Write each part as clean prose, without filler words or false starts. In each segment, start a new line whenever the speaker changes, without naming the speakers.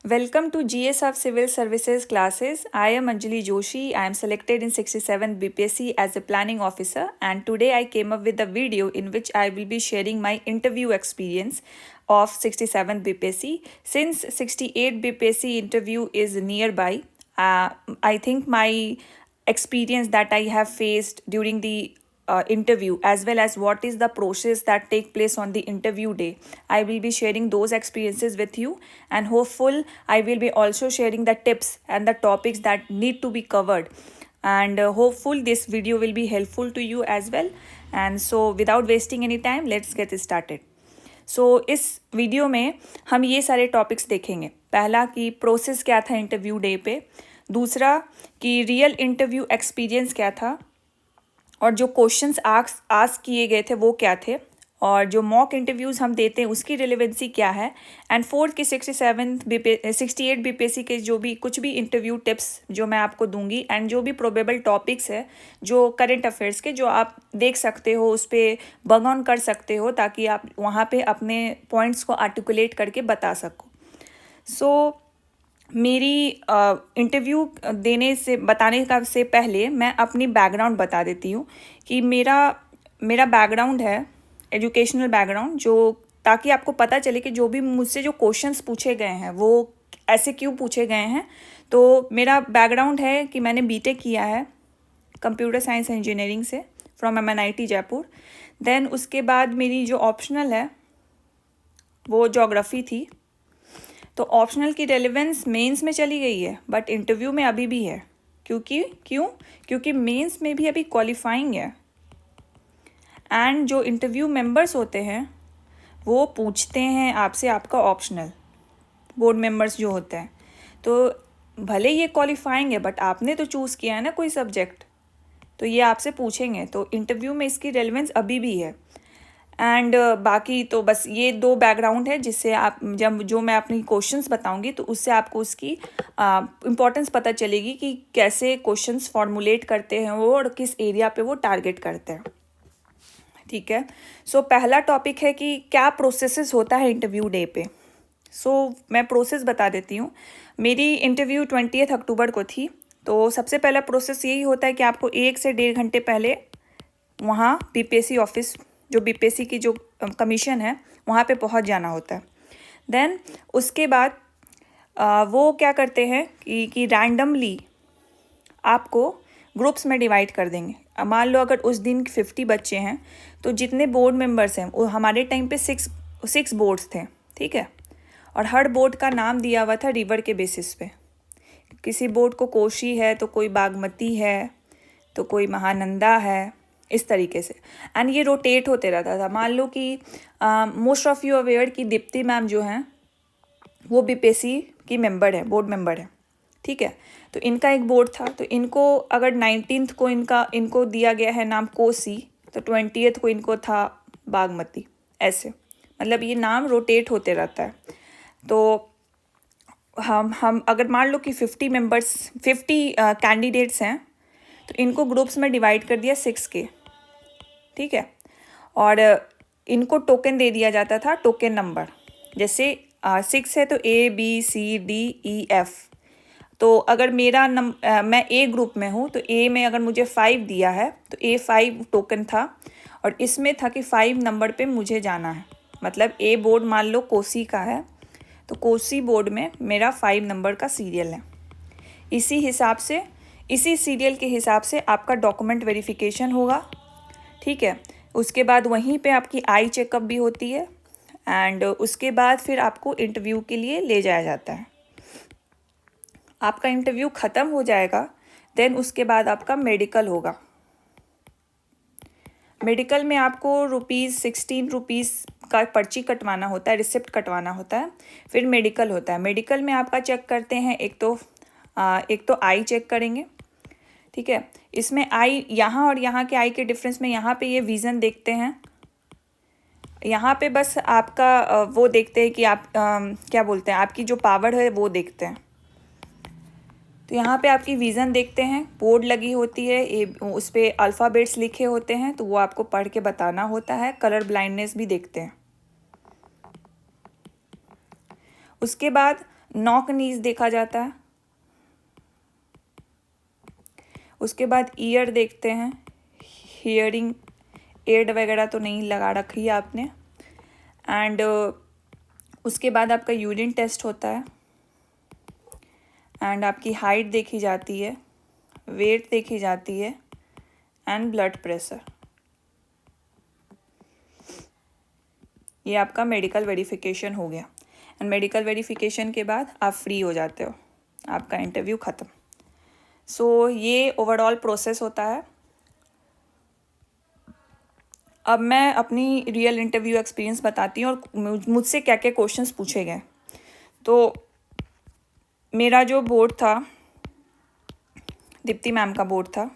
Welcome to GSF Civil Services classes. I am Anjali Joshi. I am selected in 67th BPSC as a planning officer, and today I came up with a video in which I will be sharing my interview experience of 67th BPSC. Since 68th BPSC interview is nearby, I think my experience that I have faced during the interview, as well as what is the process that take place on the interview day, I will be sharing those experiences with you, and hopeful I will be also sharing the tips and the topics that need to be covered, and hopeful this video will be helpful to you as well. And so without wasting any time, let's get started. सो इस video में हम ये सारे topics देखेंगे। पहला कि process क्या था इंटरव्यू डे पे, दूसरा कि रियल इंटरव्यू एक्सपीरियंस क्या था, और जो क्वेश्चंस आस्क किए गए थे वो क्या थे, और जो मॉक इंटरव्यूज़ हम देते हैं उसकी रिलेवेंसी क्या है, एंड फोर्थ की 68 बीपीएससी के जो भी कुछ भी इंटरव्यू टिप्स जो मैं आपको दूंगी, एंड जो भी प्रोबेबल टॉपिक्स है जो करंट अफेयर्स के जो आप देख सकते हो, उस पर बग ऑन कर सकते हो ताकि आप वहाँ पे अपने पॉइंट्स को आर्टिकुलेट करके बता सको। सो मेरी इंटरव्यू देने से बताने का से पहले मैं अपनी बैकग्राउंड बता देती हूँ कि मेरा बैकग्राउंड है एजुकेशनल बैकग्राउंड, जो ताकि आपको पता चले कि जो भी मुझसे जो क्वेश्चंस पूछे गए हैं वो ऐसे क्यों पूछे गए हैं। तो मेरा बैकग्राउंड है कि मैंने बीटेक किया है कंप्यूटर साइंस इंजीनियरिंग से फ्रॉम MNIT जयपुर। देन उसके बाद मेरी जो ऑप्शनल है वो ज्योग्राफी थी। तो ऑप्शनल की रेलेवेंस मेंस में चली गई है, बट इंटरव्यू में अभी भी है। क्योंकि मेंस में भी अभी क्वालिफाइंग है, एंड जो इंटरव्यू मेंबर्स होते हैं वो पूछते हैं आपसे आपका ऑप्शनल, बोर्ड मेंबर्स जो होते हैं। तो भले ये क्वालिफाइंग है, बट आपने तो चूज़ किया है ना कोई सब्जेक्ट, तो ये आपसे पूछेंगे। तो इंटरव्यू में इसकी रेलेवेंस अभी भी है। एंड बाकी तो बस ये दो बैकग्राउंड है जिससे आप जब जो मैं अपनी क्वेश्चंस बताऊंगी तो उससे आपको उसकी इम्पोर्टेंस पता चलेगी कि कैसे क्वेश्चंस फॉर्मुलेट करते हैं वो, और किस एरिया पे वो टारगेट करते हैं। ठीक है। सो पहला टॉपिक है कि क्या प्रोसेसेस होता है इंटरव्यू डे पे। सो मैं प्रोसेस बता देती हूँ। मेरी इंटरव्यू 20 अक्टूबर को थी। तो सबसे पहला प्रोसेस यही होता है कि आपको 1 से 1.5 घंटे पहले वहाँ BPSC ऑफिस, जो BPSC की जो कमीशन है वहाँ पे पहुँच जाना होता है। देन उसके बाद वो क्या करते हैं कि रैंडमली आपको ग्रुप्स में डिवाइड कर देंगे। मान लो अगर उस दिन 50 बच्चे हैं तो जितने बोर्ड मेंबर्स हैं, वो हमारे टाइम पे 6 बोर्ड्स थे, ठीक है। और हर बोर्ड का नाम दिया हुआ था रिवर के बेसिस पे। किसी बोर्ड को कोशी है तो कोई बागमती है तो कोई महानंदा है, इस तरीके से। एंड ये रोटेट होते रहता था। मान लो कि मोस्ट ऑफ यू अवेयर की दीप्ति मैम जो हैं वो BPSC की मेंबर है, बोर्ड मेंबर है, ठीक है। तो इनका एक बोर्ड था, तो इनको अगर 19th को इनको दिया गया है नाम कोसी, तो 20th को इनको था बागमती, ऐसे। मतलब ये नाम रोटेट होते रहता है। तो हम अगर मान लो कि 50 कैंडिडेट्स हैं तो इनको ग्रुप्स में डिवाइड कर दिया 6 के, ठीक है। और इनको टोकन दे दिया जाता था, टोकन नंबर। जैसे 6 है तो ABCDEF। तो अगर मैं A ग्रुप में हूँ तो A में अगर मुझे 5 दिया है तो A5 टोकन था, और इसमें था कि 5 नंबर पे मुझे जाना है। मतलब A बोर्ड मान लो कोसी का है तो कोसी बोर्ड में मेरा 5 नंबर का सीरियल है। इसी सीरियल के हिसाब से आपका डॉक्यूमेंट वेरिफिकेशन होगा, ठीक है। उसके बाद वहीं पे आपकी आई चेकअप भी होती है, एंड उसके बाद फिर आपको इंटरव्यू के लिए ले जाया जाता है। आपका इंटरव्यू ख़त्म हो जाएगा, देन उसके बाद आपका मेडिकल होगा। मेडिकल में आपको ₹16 का पर्ची कटवाना होता है, रिसिप्ट कटवाना होता है, फिर मेडिकल होता है। मेडिकल में आपका चेक करते हैं, एक तो आई चेक करेंगे, ठीक है। इसमें आई यहाँ और यहाँ के आई के डिफरेंस में यहाँ पे ये विज़न देखते हैं। यहाँ पे बस आपका वो देखते हैं कि आप क्या बोलते हैं, आपकी जो पावर है वो देखते हैं। तो यहाँ पे आपकी विज़न देखते हैं, बोर्ड लगी होती है, उस पर अल्फ़ाबेट्स लिखे होते हैं, तो वो आपको पढ़ के बताना होता है। कलर ब्लाइंडनेस भी देखते हैं। उसके बाद नॉक नीज देखा जाता है। उसके बाद ईयर देखते हैं, हियरिंग एड वगैरह तो नहीं लगा रखी है आपने। एंड उसके बाद आपका यूरिन टेस्ट होता है एंड आपकी हाइट देखी जाती है, वेट देखी जाती है एंड ब्लड प्रेशर। ये आपका मेडिकल वेरिफिकेशन हो गया एंड मेडिकल वेरिफिकेशन के बाद आप फ्री हो जाते हो, आपका इंटरव्यू ख़त्म। सो ये ओवरऑल प्रोसेस होता है। अब मैं अपनी रियल इंटरव्यू एक्सपीरियंस बताती हूँ और मुझसे क्या क्या क्वेश्चंस पूछे गए। तो मेरा जो बोर्ड था, दीप्ति मैम का बोर्ड था,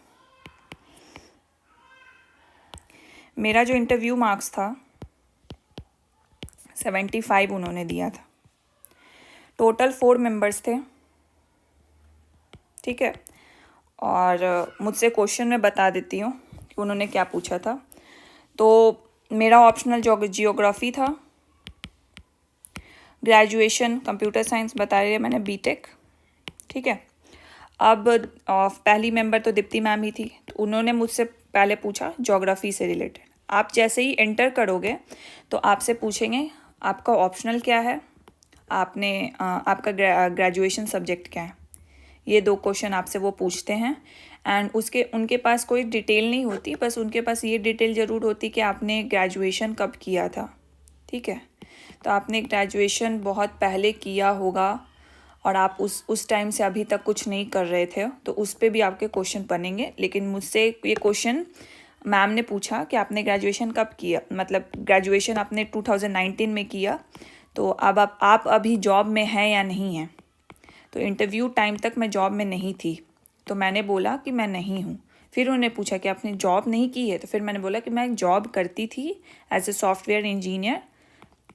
मेरा जो इंटरव्यू मार्क्स था 75 उन्होंने दिया था। टोटल 4 मेंबर्स थे, ठीक है। और मुझसे क्वेश्चन मैं बता देती हूँ कि उन्होंने क्या पूछा था। तो मेरा ऑप्शनल जियोग्राफी था, ग्रेजुएशन कंप्यूटर साइंस बता रही है मैंने, बीटेक, ठीक है। अब पहली मेंबर तो दीप्ति मैम ही थी, तो उन्होंने मुझसे पहले पूछा ज्योग्राफी से रिलेटेड। आप जैसे ही एंटर करोगे तो आपसे पूछेंगे आपका ऑप्शनल क्या है, आपका ग्रेजुएशन सब्जेक्ट क्या है। ये 2 क्वेश्चन आपसे वो पूछते हैं एंड उनके पास कोई डिटेल नहीं होती, बस उनके पास ये डिटेल ज़रूर होती कि आपने ग्रेजुएशन कब किया था, ठीक है। तो आपने ग्रेजुएशन बहुत पहले किया होगा और आप उस टाइम से अभी तक कुछ नहीं कर रहे थे, तो उस पर भी आपके क्वेश्चन बनेंगे। लेकिन मुझसे ये क्वेश्चन मैम ने पूछा कि आपने ग्रेजुएशन कब किया, मतलब ग्रेजुएशन आपने 2019 में किया, तो अब आप अभी जॉब में हैं या नहीं हैं। तो इंटरव्यू टाइम तक मैं जॉब में नहीं थी, तो मैंने बोला कि मैं नहीं हूँ। फिर उन्होंने पूछा कि आपने जॉब नहीं की है, तो फिर मैंने बोला कि मैं जॉब करती थी as a software engineer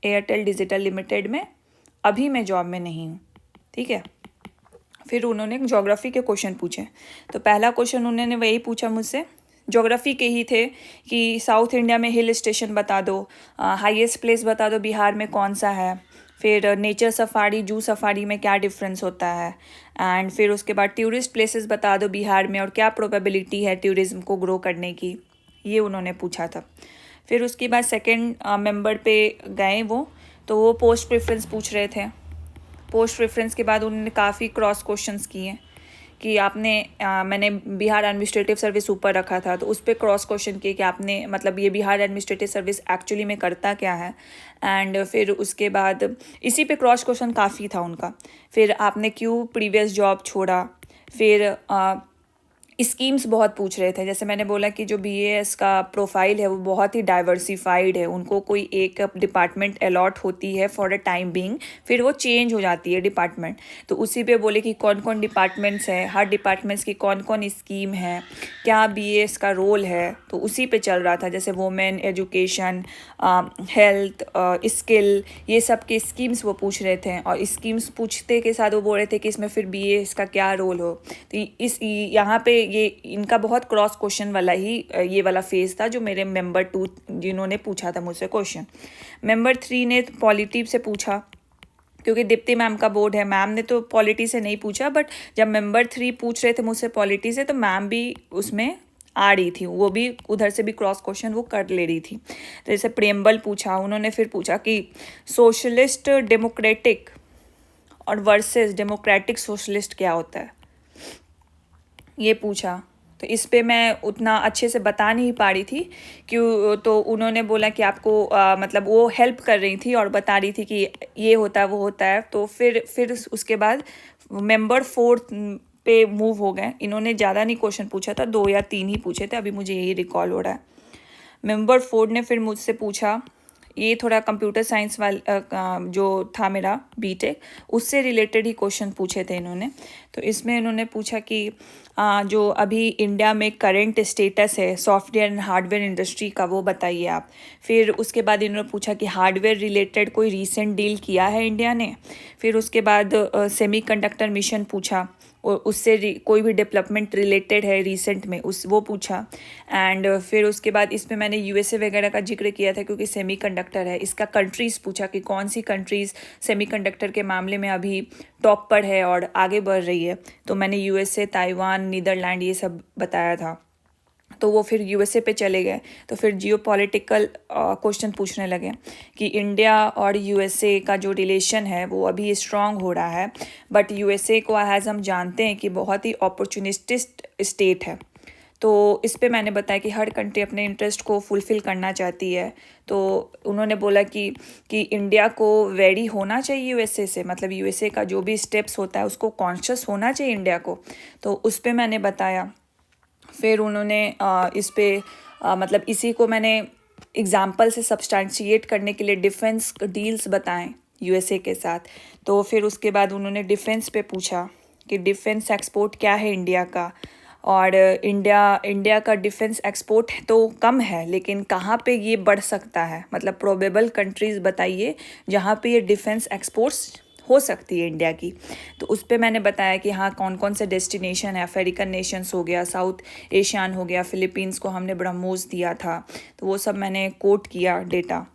Airtel digital limited में, अभी मैं जॉब में नहीं हूँ, ठीक है। फिर उन्होंने ज्योग्राफी के क्वेश्चन पूछे। तो पहला क्वेश्चन उन्होंने वही पूछा मुझसे, ज्योग्राफी के ही थे कि साउथ इंडिया में हिल स्टेशन बता दो, हाईएस्ट प्लेस बता दो बिहार में कौन सा है, फिर नेचर सफारी जू सफारी में क्या डिफरेंस होता है, एंड फिर उसके बाद टूरिस्ट प्लेसेस बता दो बिहार में और क्या प्रोबेबिलिटी है टूरिज्म को ग्रो करने की, ये उन्होंने पूछा था। फिर उसके बाद सेकंड मेंबर पे गए वो, तो वो पोस्ट प्रेफरेंस पूछ रहे थे। पोस्ट प्रेफरेंस के बाद उन्होंने काफ़ी क्रॉस क्वेश्चंस किए कि मैंने बिहार एडमिनिस्ट्रेटिव सर्विस ऊपर रखा था, तो उस पर क्रॉस क्वेश्चन किए कि आपने मतलब ये बिहार एडमिनिस्ट्रेटिव सर्विस एक्चुअली में करता क्या है। एंड फिर उसके बाद इसी पे क्रॉस क्वेश्चन काफ़ी था उनका। फिर आपने क्यों प्रीवियस जॉब छोड़ा। फिर स्कीम्स बहुत पूछ रहे थे, जैसे मैंने बोला कि जो बीएएस का प्रोफाइल है वो बहुत ही डाइवर्सिफाइड है, उनको कोई एक डिपार्टमेंट अलॉट होती है फॉर अ टाइम बीइंग, फिर वो चेंज हो जाती है डिपार्टमेंट। तो उसी पे बोले कि कौन कौन डिपार्टमेंट्स हैं, हर डिपार्टमेंट्स की कौन कौन स्कीम है, क्या बीएएस का रोल है, तो उसी पे चल रहा था। जैसे वुमेन एजुकेशन, हेल्थ, स्किल, ये सब के स्कीम्स वो पूछ रहे थे। और स्कीम्स पूछते के साथ वो बोल रहे थे कि इसमें फिर बीएएस का क्या रोल हो। तो यहाँ पे ये इनका बहुत क्रॉस क्वेश्चन वाला ही ये वाला फेज था जो मेरे मेंबर 2 जिन्होंने पूछा था मुझसे क्वेश्चन। मेंबर 3 ने पॉलिटी से पूछा, क्योंकि दीप्ति मैम का बोर्ड है, मैम ने तो पॉलिटी से नहीं पूछा, बट जब मेंबर 3 पूछ रहे थे मुझसे पॉलिटी से, तो मैम भी उसमें आ रही थी, वो भी उधर से भी क्रॉस क्वेश्चन वो कर ले रही थी। तो जैसे प्रेम्बल पूछा उन्होंने, फिर पूछा कि सोशलिस्ट डेमोक्रेटिक और वर्सेस डेमोक्रेटिक सोशलिस्ट क्या होता है, ये पूछा। तो इस पे मैं उतना अच्छे से बता नहीं पा रही थी क्यों, तो उन्होंने बोला कि आपको मतलब वो हेल्प कर रही थी और बता रही थी कि ये होता है वो होता है। तो फिर उसके बाद मेंबर 4 पे मूव हो गए। इन्होंने ज़्यादा नहीं क्वेश्चन पूछा था, 2 या 3 ही पूछे थे, अभी मुझे यही रिकॉल हो रहा है। मेंबर 4 ने फिर मुझसे पूछा, ये थोड़ा कंप्यूटर साइंस वाला जो था मेरा बीटेक, उससे रिलेटेड ही क्वेश्चन पूछे थे इन्होंने। तो इसमें इन्होंने पूछा कि जो अभी इंडिया में करंट स्टेटस है सॉफ्टवेयर एंड हार्डवेयर इंडस्ट्री का, वो बताइए आप। फिर उसके बाद इन्होंने पूछा कि हार्डवेयर रिलेटेड कोई रीसेंट डील किया है इंडिया ने। फिर उसके बाद सेमीकंडक्टर मिशन पूछा, उससे कोई भी डेवलपमेंट रिलेटेड है रिसेंट में वो पूछा। एंड फिर उसके बाद इसमें मैंने यूएसए वगैरह का जिक्र किया था क्योंकि सेमीकंडक्टर है। इसका कंट्रीज़ पूछा कि कौन सी कंट्रीज़ सेमीकंडक्टर के मामले में अभी टॉप पर है और आगे बढ़ रही है। तो मैंने यूएसए, ताइवान, नीदरलैंड ये सब बताया था। तो वो फिर यूएसए पे चले गए। तो फिर जियोपॉलिटिकल क्वेश्चन पूछने लगे कि इंडिया और यूएसए का जो रिलेशन है वो अभी स्ट्रांग हो रहा है, बट यूएसए को एज हम जानते हैं कि बहुत ही अपॉर्चुनिस्टिस्ट स्टेट है। तो इस पे मैंने बताया कि हर कंट्री अपने इंटरेस्ट को फुलफ़िल करना चाहती है। तो उन्होंने बोला कि इंडिया को वेरी होना चाहिए यूएसए से, मतलब यूएसए का जो भी स्टेप्स होता है उसको कॉन्शियस होना चाहिए इंडिया को। तो उस पे मैंने बताया। फिर उन्होंने इस पे मतलब इसी को मैंने एग्जाम्पल से सब्सटेंशिएट करने के लिए डिफेंस डील्स बताएं यूएसए के साथ। तो फिर उसके बाद उन्होंने डिफेंस पे पूछा कि डिफेंस एक्सपोर्ट क्या है इंडिया का, और इंडिया का डिफेंस एक्सपोर्ट तो कम है, लेकिन कहाँ पे ये बढ़ सकता है, मतलब प्रोबेबल कंट्रीज़ बताइए जहाँ पे ये डिफेंस एक्सपोर्ट्स हो सकती है इंडिया की। तो उस पर मैंने बताया कि हाँ कौन कौन से डेस्टिनेशन है, अफ्रीकन नेशंस हो गया, साउथ एशियन हो गया, फिलीपींस को हमने ब्रह्मोस दिया था। तो वो सब मैंने कोट किया डेटा।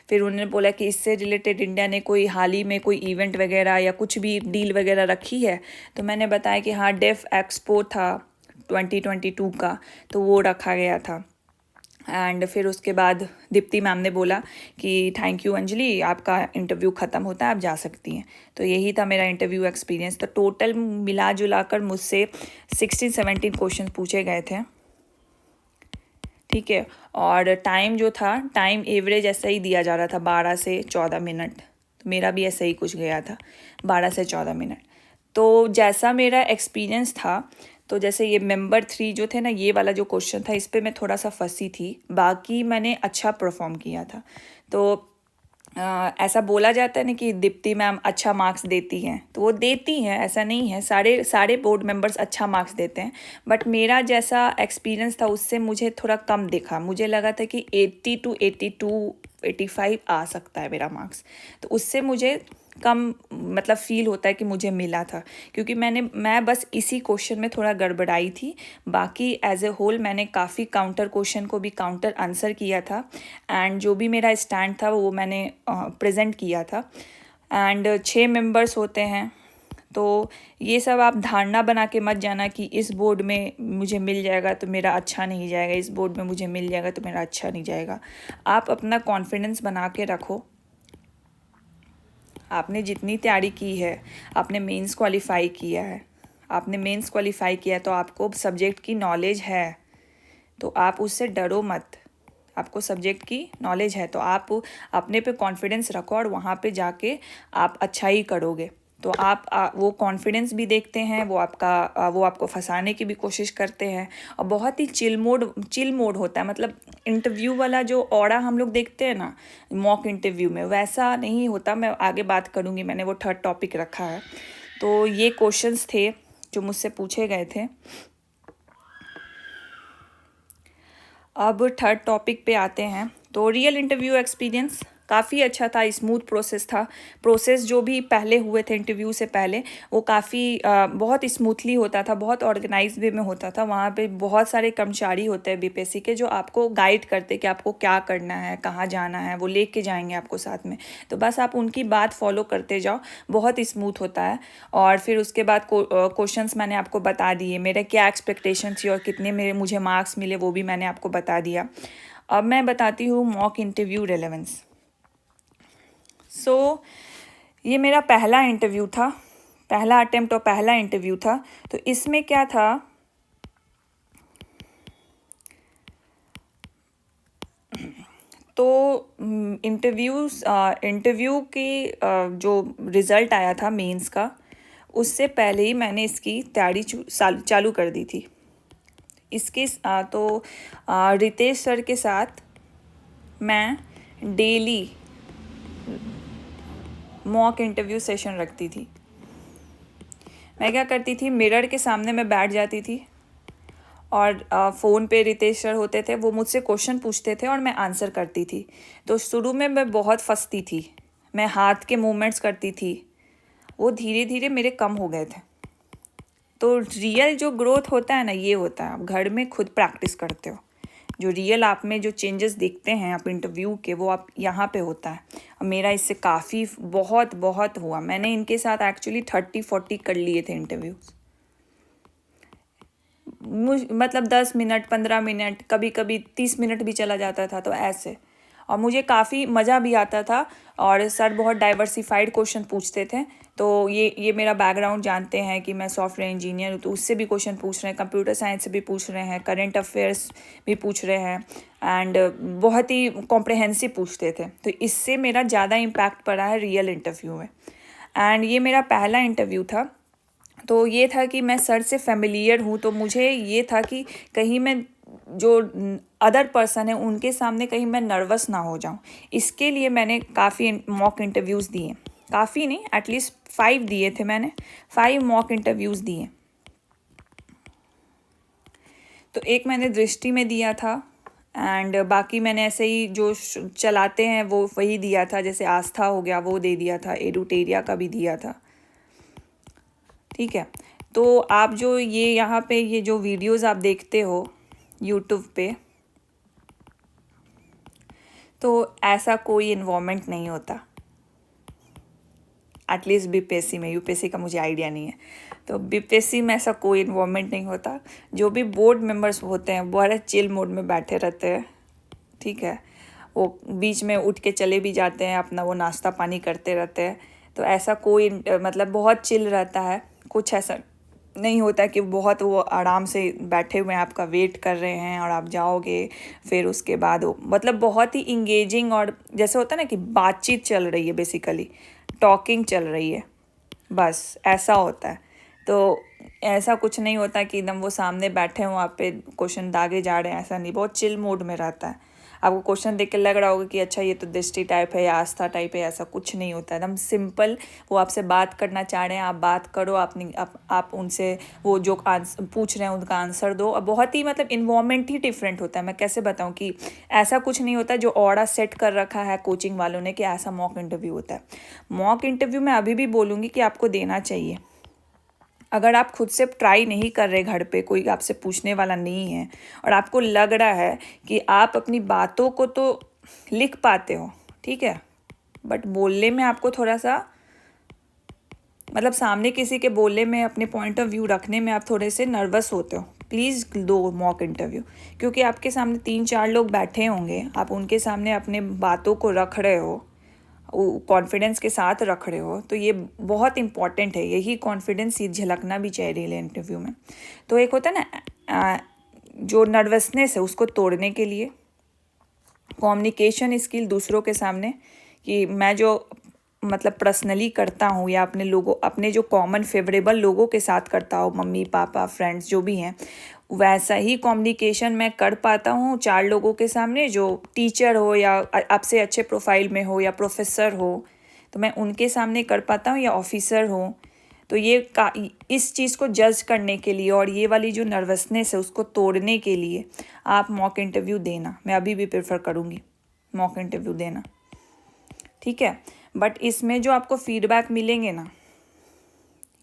फिर उन्होंने बोला कि इससे रिलेटेड इंडिया ने कोई हाल ही में कोई इवेंट वगैरह या कुछ भी डील वगैरह रखी है। तो मैंने बताया कि हाँ डेफ एक्सपो था 2022 का, तो वो रखा गया था। एंड फिर उसके बाद दीप्ति मैम ने बोला कि थैंक यू अंजलि, आपका इंटरव्यू ख़त्म होता है, आप जा सकती हैं। तो यही था मेरा इंटरव्यू एक्सपीरियंस। तो टोटल मिला जुला कर मुझसे 16-17 क्वेश्चन पूछे गए थे, ठीक है। और टाइम जो था, टाइम एवरेज ऐसा ही दिया जा रहा था 12 से 14 मिनट। तो मेरा भी ऐसा ही कुछ गया था 12 से 14 मिनट। तो जैसा मेरा एक्सपीरियंस था, तो जैसे ये मेंबर 3 जो थे ना, ये वाला जो क्वेश्चन था इस पे मैं थोड़ा सा फंसी थी, बाकी मैंने अच्छा परफॉर्म किया था। तो ऐसा बोला जाता है ना कि दीप्ति मैम अच्छा मार्क्स देती हैं, तो वो देती हैं, ऐसा नहीं है, सारे सारे बोर्ड मेंबर्स अच्छा मार्क्स देते हैं। बट मेरा जैसा एक्सपीरियंस था उससे मुझे थोड़ा कम दिखा। मुझे लगा था कि 80 to 82 85 आ सकता है मेरा मार्क्स। तो उससे मुझे कम मतलब फ़ील होता है कि मुझे मिला था, क्योंकि मैं बस इसी क्वेश्चन में थोड़ा गड़बड़ाई थी। बाकी एज ए होल मैंने काफ़ी काउंटर क्वेश्चन को भी काउंटर आंसर किया था, एंड जो भी मेरा स्टैंड था वो मैंने प्रेजेंट किया था। एंड 6 मेंबर्स होते हैं, तो ये सब आप धारणा बना के मत जाना कि इस बोर्ड में मुझे मिल जाएगा तो मेरा अच्छा नहीं जाएगा, इस बोर्ड में मुझे मिल जाएगा तो मेरा अच्छा नहीं जाएगा। आप अपना कॉन्फिडेंस बना के रखो। आपने जितनी तैयारी की है, आपने मेंस क्वालिफाई किया है, आपने मेंस क्वालिफाई किया तो आपको सब्जेक्ट की नॉलेज है, तो आप उससे डरो मत। आपको सब्जेक्ट की नॉलेज है तो आप अपने पे कॉन्फिडेंस रखो और वहाँ पे जाके आप अच्छा ही करोगे। तो आप वो कॉन्फिडेंस भी देखते हैं, वो आपको फंसाने की भी कोशिश करते हैं, और बहुत ही चिल मोड होता है। मतलब इंटरव्यू वाला जो ऑरा हम लोग देखते हैं ना मॉक इंटरव्यू में, वैसा नहीं होता। मैं आगे बात करूँगी, मैंने वो 3rd टॉपिक रखा है। तो ये क्वेश्चंस थे जो मुझसे पूछे गए थे। अब 3rd टॉपिक पे आते हैं। तो रियल इंटरव्यू एक्सपीरियंस काफ़ी अच्छा था, स्मूथ प्रोसेस था। प्रोसेस जो भी पहले हुए थे इंटरव्यू से पहले, वो काफ़ी बहुत स्मूथली होता था, बहुत ऑर्गेनाइज वे में होता था। वहाँ पे बहुत सारे कर्मचारी होते हैं बीपीएससी के जो आपको गाइड करते कि आपको क्या करना है, कहाँ जाना है, वो लेके जाएंगे आपको साथ में। तो बस आप उनकी बात फॉलो करते जाओ, बहुत स्मूथ होता है। और फिर उसके बाद क्वेश्चंस मैंने आपको बता दिए, मेरे क्या एक्सपेक्टेशन थी और कितने मुझे मार्क्स मिले वो भी मैंने आपको बता दिया। अब मैं बताती हूँ मॉक इंटरव्यू रेलेवेंस। ये मेरा पहला इंटरव्यू था, पहला अटेम्प्ट और पहला इंटरव्यू था। तो इसमें क्या था, तो इंटरव्यू की जो रिज़ल्ट आया था मेंस का, उससे पहले ही मैंने इसकी तैयारी चालू कर दी थी। इसके तो रितेश सर के साथ मैं डेली मॉक इंटरव्यू सेशन रखती थी। मैं क्या करती थी, मिरर के सामने मैं बैठ जाती थी और फ़ोन पे रितेश सर होते थे, वो मुझसे क्वेश्चन पूछते थे और मैं आंसर करती थी। तो शुरू में मैं बहुत फंसती थी, मैं हाथ के मूवमेंट्स करती थी, वो धीरे धीरे मेरे कम हो गए थे। तो रियल जो ग्रोथ होता है ना, ये होता है आप घर में खुद प्रैक्टिस करते हो। जो रियल आप में जो चेंजेस दिखते हैं आप इंटरव्यू के, वो आप यहाँ पे होता है। और मेरा इससे काफ़ी बहुत बहुत हुआ। मैंने इनके साथ एक्चुअली 30-40 कर लिए थे इंटरव्यूज़। मतलब 10 मिनट 15 मिनट, कभी कभी 30 मिनट भी चला जाता था, तो ऐसे। और मुझे काफ़ी मज़ा भी आता था। और सर बहुत डाइवर्सिफाइड क्वेश्चन पूछते थे। तो ये मेरा बैकग्राउंड जानते हैं कि मैं सॉफ्टवेयर इंजीनियर हूँ, तो उससे भी क्वेश्चन पूछ रहे हैं, कंप्यूटर साइंस से भी पूछ रहे हैं, करंट अफेयर्स भी पूछ रहे हैं, एंड बहुत ही कॉम्प्रहेंसिव पूछते थे। तो इससे मेरा ज़्यादा इम्पैक्ट पड़ा है रियल इंटरव्यू में। एंड ये मेरा पहला इंटरव्यू था। तो ये था कि मैं सर से फेमिलियर हूँ, तो मुझे ये था कि कहीं मैं जो अदर पर्सन है उनके सामने कहीं मैं नर्वस ना हो जाऊँ। इसके लिए मैंने काफ़ी मॉक इंटरव्यूज़ दिए, काफ़ी नहीं, एटलीस्ट 5 दिए थे मैंने, 5 मॉक इंटरव्यूज़ दिए। तो एक मैंने दृष्टि में दिया था, एंड बाकी मैंने ऐसे ही जो चलाते हैं वो वही दिया था, जैसे आस्था हो गया वो दे दिया था, एडुटेरिया का भी दिया था। ठीक है। तो आप जो ये यहाँ पे ये जो वीडियोस आप देखते हो यूट्यूब पे, तो ऐसा कोई इन्वॉल्वमेंट नहीं होता, एटलीस्ट बीपीएससी में। यूपीएससी का मुझे आइडिया नहीं है। तो बीपीएससी में ऐसा कोई इन्वॉल्वमेंट नहीं होता। जो भी बोर्ड मेंबर्स होते हैं बड़े चिल मोड में बैठे रहते हैं। ठीक है। वो बीच में उठ के चले भी जाते हैं, अपना वो नाश्ता पानी करते रहते हैं। तो ऐसा कोई मतलब बहुत चिल रहता है। कुछ ऐसा नहीं होता कि बहुत वो आराम से बैठे हुए हैं, आपका वेट कर रहे हैं और आप जाओगे, फिर उसके बाद वो मतलब बहुत ही इंगेजिंग, और जैसे होता है ना कि बातचीत चल रही है, बेसिकली टॉकिंग चल रही है, बस ऐसा होता है। तो ऐसा कुछ नहीं होता कि एकदम वो सामने बैठे हों, आप पे क्वेश्चन दागे जा रहे हैं, ऐसा नहीं। बहुत चिल मोड में रहता है। आपको क्वेश्चन देख के लग रहा होगा कि अच्छा ये तो दृष्टि टाइप है या आस्था टाइप है, ऐसा कुछ नहीं होता है। एकदम सिंपल, वो आपसे बात करना चाह रहे हैं, आप बात करो, आप उनसे वो जो पूछ रहे हैं उनका आंसर दो। और बहुत ही मतलब इन्वॉल्वमेंट ही डिफरेंट होता है। मैं कैसे बताऊं कि ऐसा कुछ नहीं होता जो ऑरा सेट कर रखा है कोचिंग वालों ने कि ऐसा मॉक इंटरव्यू होता है। मॉक इंटरव्यू मैं अभी भी बोलूँगी कि आपको देना चाहिए। अगर आप खुद से ट्राई नहीं कर रहे, घर पे कोई आपसे पूछने वाला नहीं है, और आपको लग रहा है कि आप अपनी बातों को तो लिख पाते हो, ठीक है, बट बोलने में आपको थोड़ा सा मतलब सामने किसी के बोलने में, अपने पॉइंट ऑफ व्यू रखने में आप थोड़े से नर्वस होते हो, प्लीज़ दो मॉक इंटरव्यू। क्योंकि आपके सामने 3-4 लोग बैठे होंगे, आप उनके सामने अपने बातों को रख रहे हो, कॉन्फिडेंस के साथ रख रहे हो, तो ये बहुत इंपॉर्टेंट है। यही कॉन्फिडेंस ये झलकना भी चाहिए रियल इंटरव्यू में। तो एक होता है ना जो नर्वसनेस है, उसको तोड़ने के लिए कम्युनिकेशन स्किल दूसरों के सामने, कि मैं जो मतलब पर्सनली करता हूँ या अपने जो कॉमन फेवरेबल लोगों के साथ करता हूँ, मम्मी पापा फ्रेंड्स जो भी हैं, वैसा ही कम्युनिकेशन मैं कर पाता हूँ 4 लोगों के सामने, जो टीचर हो या आपसे अच्छे प्रोफाइल में हो या प्रोफेसर हो, तो मैं उनके सामने कर पाता हूँ, या ऑफिसर हो। तो इस चीज़ को जज करने के लिए और ये वाली जो नर्वसनेस है उसको तोड़ने के लिए आप मॉक इंटरव्यू देना। मैं अभी भी प्रेफर करूँगी मॉक इंटरव्यू देना, ठीक है। बट इसमें जो आपको फीडबैक मिलेंगे ना,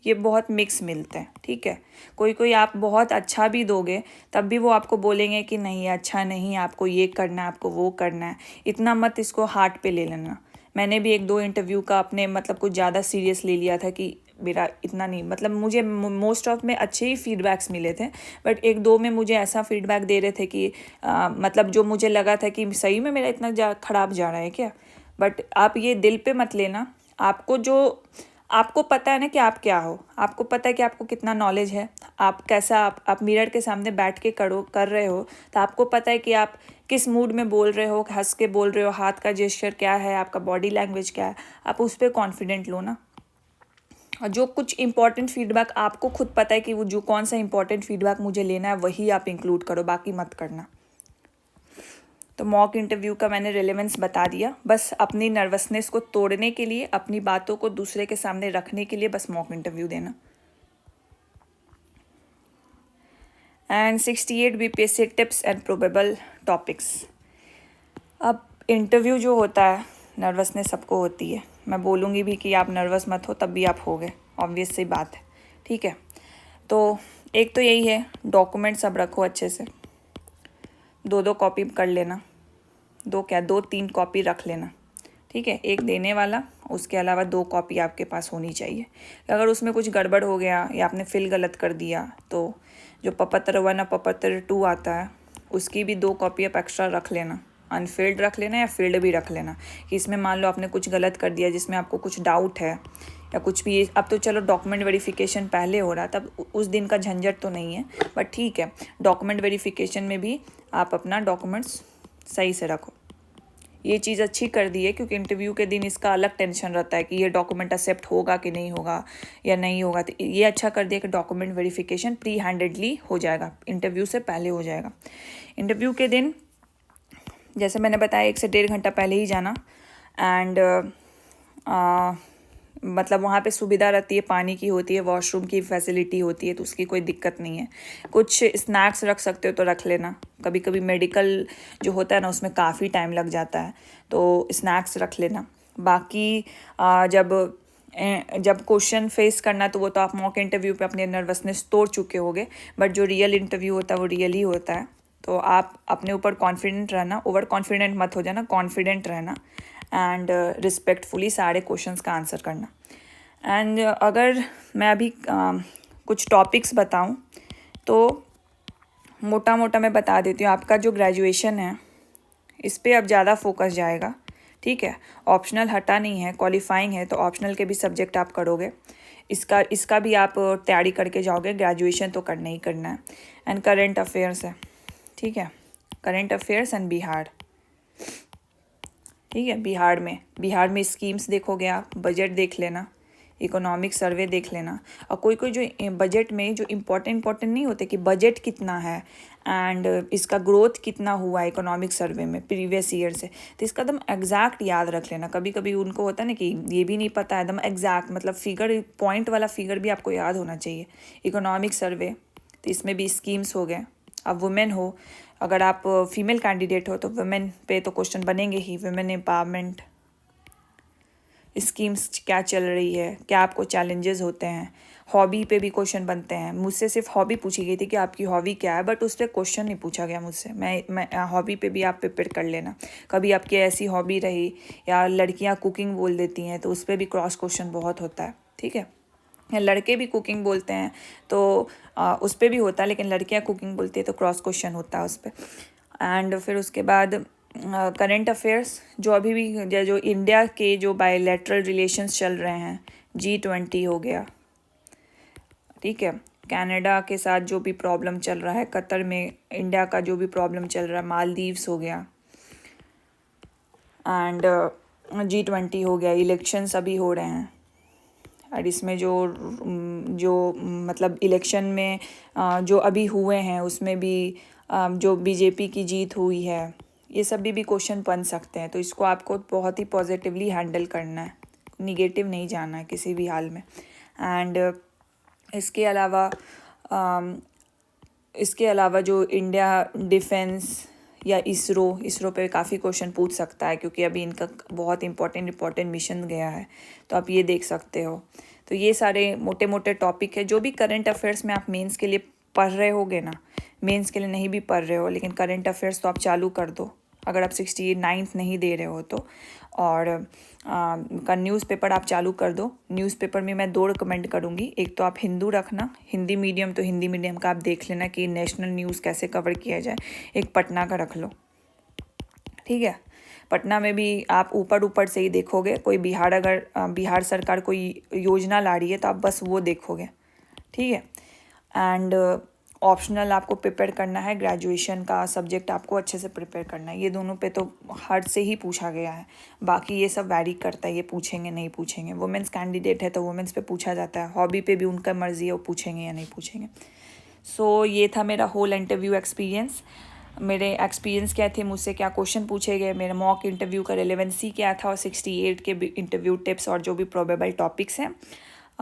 ये बहुत मिक्स मिलते हैं, ठीक है। कोई आप बहुत अच्छा भी दोगे, तब भी वो आपको बोलेंगे कि नहीं अच्छा नहीं, आपको ये करना है, आपको वो करना है। इतना मत इसको हार्ट पे ले लेना। मैंने भी 1-2 इंटरव्यू का अपने मतलब कुछ ज़्यादा सीरियस ले लिया था कि मेरा इतना नहीं, मतलब मुझे मोस्ट ऑफ में अच्छे ही फीडबैक्स मिले थे, बट 1-2 में मुझे ऐसा फीडबैक दे रहे थे कि मतलब जो मुझे लगा था कि सही में मेरा इतना ख़राब जा रहा है क्या। बट आप ये दिल पे मत लेना। आपको पता है ना कि आप क्या हो, आपको पता है कि आपको कितना नॉलेज है, आप कैसा आप मिरर के सामने बैठ के कर रहे हो, तो आपको पता है कि आप किस मूड में बोल रहे हो, हंस के बोल रहे हो, हाथ का जेस्चर क्या है, आपका बॉडी लैंग्वेज क्या है, आप उस पर कॉन्फिडेंट लो ना। और जो कुछ इंपॉर्टेंट फीडबैक आपको खुद पता है कि वो जो कौन सा इंपॉर्टेंट फीडबैक मुझे लेना है, वही आप इंक्लूड करो, बाकी मत करना। तो मॉक इंटरव्यू का मैंने रेलेवेंस बता दिया। बस अपनी नर्वसनेस को तोड़ने के लिए, अपनी बातों को दूसरे के सामने रखने के लिए बस मॉक इंटरव्यू देना। And 68 BPSC tips and probable topics. अब इंटरव्यू जो होता है, नर्वसनेस सबको होती है। मैं बोलूँगी भी कि आप नर्वस मत हो, तब भी आप हो गए, ऑब्वियस सी बात है, ठीक है। तो एक तो यही है, डॉक्यूमेंट सब रखो अच्छे से। 2 कॉपी कर लेना, 2-3 कॉपी रख लेना, ठीक है। एक देने वाला, उसके अलावा 2 कॉपी आपके पास होनी चाहिए। अगर उसमें कुछ गड़बड़ हो गया या आपने फिल गलत कर दिया तो जो पपत्र 1 और पपत्र 2 आता है उसकी भी 2 कॉपी आप एक्स्ट्रा रख लेना, अनफिल्ड रख लेना या फील्ड भी रख लेना कि इसमें मान लो आपने कुछ गलत कर दिया जिसमें आपको कुछ डाउट है या कुछ भी। अब तो चलो डॉक्यूमेंट वेरिफिकेशन पहले हो रहा, तब उस दिन का झंझट तो नहीं है, बट ठीक है, डॉक्यूमेंट वेरिफिकेशन में भी आप अपना डॉक्यूमेंट्स सही से रखो। ये चीज़ अच्छी कर दी है क्योंकि इंटरव्यू के दिन इसका अलग टेंशन रहता है कि ये डॉक्यूमेंट एक्सेप्ट होगा कि नहीं होगा या नहीं होगा। तो ये अच्छा कर दिया कि डॉक्यूमेंट वेरिफिकेशन प्री हैंडेडली हो जाएगा, इंटरव्यू से पहले हो जाएगा। इंटरव्यू के दिन जैसे मैंने बताया 1 से 1.5 घंटा पहले ही जाना। एंड मतलब वहाँ पे सुविधा रहती है, पानी की होती है, वॉशरूम की फैसिलिटी होती है, तो उसकी कोई दिक्कत नहीं है। कुछ स्नैक्स रख सकते हो तो रख लेना, कभी कभी मेडिकल जो होता है ना उसमें काफ़ी टाइम लग जाता है, तो स्नैक्स रख लेना। बाकी जब क्वेश्चन फेस करना तो वो तो आप मॉक इंटरव्यू पे अपने नर्वसनेस तोड़ चुके होगे, बट जो रियल इंटरव्यू होता है वो रियल ही होता है। तो आप अपने ऊपर कॉन्फिडेंट रहना, ओवर कॉन्फिडेंट मत हो जाना, कॉन्फिडेंट रहना एंड रिस्पेक्टफुली सारे क्वेश्चंस का आंसर करना। एंड अगर मैं अभी कुछ टॉपिक्स बताऊं तो मोटा मोटा मैं बता देती हूँ। आपका जो ग्रेजुएशन है इस पे अब ज़्यादा फोकस जाएगा, ठीक है। ऑप्शनल हटा नहीं है, क्वालिफाइंग है, तो ऑप्शनल के भी सब्जेक्ट आप करोगे, इसका भी आप तैयारी करके जाओगे, ग्रेजुएशन तो करना ही करना है। एंड करेंट अफेयर्स है, ठीक है, करेंट अफेयर्स एंड बिहार, ठीक है। बिहार में स्कीम्स देखोगे आप, बजट देख लेना, इकोनॉमिक सर्वे देख लेना। और कोई जो बजट में जो इम्पोर्टेंट नहीं होते कि बजट कितना है एंड इसका ग्रोथ कितना हुआ है इकोनॉमिक सर्वे में प्रीवियस ईयर से, तो इसका एकदम एग्जैक्ट याद रख लेना। कभी कभी उनको होता है ना कि ये भी नहीं पता है, एकदम एग्जैक्ट मतलब फिगर, पॉइंट वाला फिगर भी आपको याद होना चाहिए। इकोनॉमिक सर्वे, तो इसमें भी स्कीम्स हो गए। अब वुमेन हो, अगर आप फीमेल कैंडिडेट हो तो वुमेन पे तो क्वेश्चन बनेंगे ही, वुमेन एम्पावरमेंट स्कीम्स क्या चल रही है, क्या आपको चैलेंजेस होते हैं। हॉबी पे भी क्वेश्चन बनते हैं। मुझसे सिर्फ हॉबी पूछी गई थी कि आपकी हॉबी क्या है, बट उस पर क्वेश्चन नहीं पूछा गया मुझसे। मैं हॉबी पे भी आप प्रिपेयर कर लेना। कभी आपकी ऐसी हॉबी रही, या लड़कियां कुकिंग बोल देती हैं तो उस पर भी क्रॉस क्वेश्चन बहुत होता है, ठीक है। या लड़के भी कुकिंग बोलते हैं तो उस पर भी होता है, लेकिन लड़कियां कुकिंग बोलती है तो क्रॉस क्वेश्चन होता है उस पर। एंड फिर उसके बाद करेंट अफेयर्स, जो अभी भी जो इंडिया के जो बायलैटरल रिलेशंस चल रहे हैं, G20 हो गया, ठीक है, कनाडा के साथ जो भी प्रॉब्लम चल रहा है, कतर में इंडिया का जो भी प्रॉब्लम चल रहा है, मालदीव्स हो गया, एंड G20 हो गया, इलेक्शंस अभी हो रहे हैं। और इसमें जो मतलब इलेक्शन में जो अभी हुए हैं उसमें भी जो बीजेपी की जीत हुई है, ये सब भी क्वेश्चन बन सकते हैं। तो इसको आपको बहुत ही पॉजिटिवली हैंडल करना है, निगेटिव नहीं जाना है किसी भी हाल में। एंड इसके अलावा जो इंडिया डिफेंस या इसरो पे काफ़ी क्वेश्चन पूछ सकता है, क्योंकि अभी इनका बहुत इम्पोर्टेंट मिशन गया है, तो आप ये देख सकते हो। तो ये सारे मोटे मोटे टॉपिक है जो भी करंट अफेयर्स में आप मेंस के लिए पढ़ रहे होगे ना, मेंस के लिए नहीं भी पढ़ रहे हो लेकिन करंट अफेयर्स तो आप चालू कर दो अगर आप 69th नहीं दे रहे हो तो। और का न्यूज़पेपर आप चालू कर दो। न्यूज़पेपर में मैं 2 रिकमेंड करूँगी, एक तो आप हिंदू रखना, हिंदी मीडियम तो हिंदी मीडियम का आप देख लेना कि नेशनल न्यूज़ कैसे कवर किया जाए। एक पटना का रख लो, ठीक है। पटना में भी आप ऊपर से ही देखोगे, कोई बिहार सरकार कोई योजना ला रही है तो आप बस वो देखोगे, ठीक है। एंड ऑप्शनल आपको प्रिपेयर करना है, ग्रेजुएशन का सब्जेक्ट आपको अच्छे से प्रिपेयर करना है। ये दोनों पे तो हर से ही पूछा गया है, बाकी ये सब वैरी करता है, ये पूछेंगे नहीं पूछेंगे। वुमेंस कैंडिडेट है तो वुमेंस पे पूछा जाता है, हॉबी पे भी उनका मर्जी है वो पूछेंगे या नहीं पूछेंगे। सो ये था मेरा होल इंटरव्यू एक्सपीरियंस। मेरे एक्सपीरियंस क्या थे, मुझसे क्या क्वेश्चन पूछे गए, मेरे मॉक इंटरव्यू का रेलेवेंसी क्या था, और 68 के इंटरव्यू टिप्स और जो भी प्रोबेबल टॉपिक्स हैं।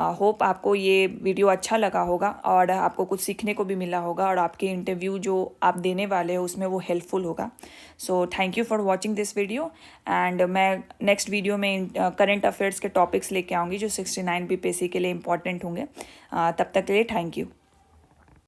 होप आपको ये वीडियो अच्छा लगा होगा और आपको कुछ सीखने को भी मिला होगा, और आपके इंटरव्यू जो आप देने वाले हो उसमें वो हेल्पफुल होगा। So thank you for watching this video. And मैं नेक्स्ट वीडियो में करंट अफेयर्स के टॉपिक्स लेके आऊँगी जो 69 BPSC के लिए इंपॉर्टेंट होंगे। तब तक के लिए थैंक यू।